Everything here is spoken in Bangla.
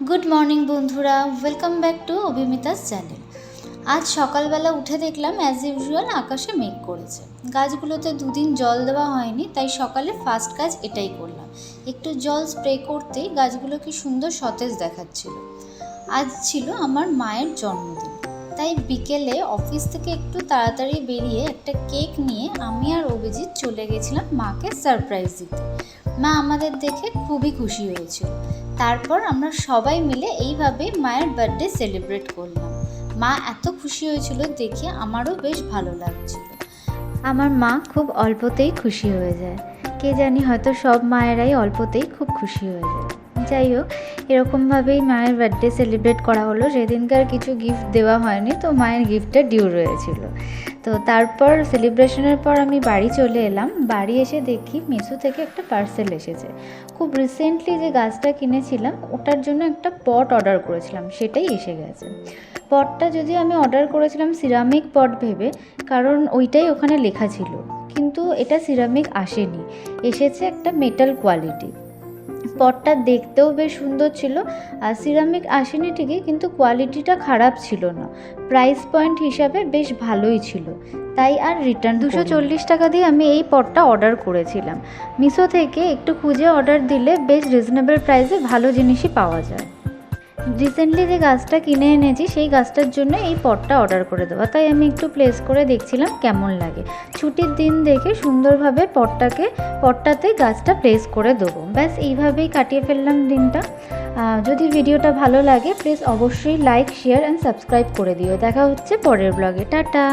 গুড মর্নিং বন্ধুরা, ওয়েলকাম ব্যাক টু অভিমিতাস চ্যানেল। আজ সকালবেলা উঠে দেখলাম অ্যাজ ইউজুয়াল আকাশে মেঘ করেছে। গাছগুলোতে দুদিন জল দেওয়া হয়নি, তাই সকালে ফার্স্ট কাজ এটাই করলাম। একটু জল স্প্রে করতেই গাছগুলো কি সুন্দর সতেজ দেখাচ্ছিল। আজ ছিল আমার মায়ের জন্মদিন, তাই বিকেলে অফিস থেকে একটু তাড়াতাড়ি বেরিয়ে একটা কেক নিয়ে আমি আর অভিজিৎ চলে গেছিলাম মাকে সারপ্রাইজ দিতে। মা আমাদের দেখে খুবই খুশি হয়েছিল। তারপর আমরা সবাই মিলে এইভাবে মায়ের বার্থডে সেলিব্রেট করলাম। মা এত খুশি হয়েছিল দেখে আমারও বেশ ভালো লাগছিল। আমার মা খুব অল্পতেই খুশি হয়ে যায়, কে জানি হয়তো সব মায়েরাই অল্পতেই খুব খুশি হয়ে যায়। যাই হোক, এরকমভাবেই মায়ের বার্থডে সেলিব্রেট করা হলো। সেদিনকার কিছু গিফট দেওয়া হয়নি, তো মায়ের গিফটটা ডিউ রয়েছিল। তো তারপর সেলিব্রেশনের পর আমি বাড়ি চলে এলাম। বাড়ি এসে দেখি মিশো থেকে একটা পার্সেল এসেছে। খুব রিসেন্টলি যে গাছটা কিনেছিলাম ওটার জন্য একটা পট অর্ডার করেছিলাম, সেটাই এসে গেছে। পটটা যদিও আমি অর্ডার করেছিলাম সিরামিক পট ভেবে, কারণ ওইটাই ওখানে লেখা ছিল, কিন্তু এটা সিরামিক আসেনি, এসেছে একটা মেটাল কোয়ালিটি। পটটা দেখতেও বেশ সুন্দর ছিল, আর সিরামিক আসেনি ঠিকই, কিন্তু কোয়ালিটিটা খারাপ ছিল না। প্রাইস পয়েন্ট হিসাবে বেশ ভালোই ছিল, তাই আর রিটার্ন 240 টাকা দিয়ে আমি এই পটটা অর্ডার করেছিলাম। মিশো থেকে একটু খুঁজে অর্ডার দিলে বেশ রিজনেবল প্রাইসে ভালো জিনিসই পাওয়া যায়। রিসেন্টলি যে গাছটা কিনে এনেছি সেই গাছটার জন্য এই পটটা অর্ডার করে দেওয়া, তাই আমি একটু প্লেস করে দেখছিলাম কেমন লাগে। ছুটির দিন দেখে সুন্দরভাবে পটটাতে গাছটা প্লেস করে দেবো। ব্যাস এইভাবেই কাটিয়ে ফেললাম দিনটা। যদি ভিডিওটা ভালো লাগে প্লিজ অবশ্যই লাইক, শেয়ার অ্যান্ড সাবস্ক্রাইব করে দিও। দেখা হচ্ছে পরের ব্লগে। টাটা।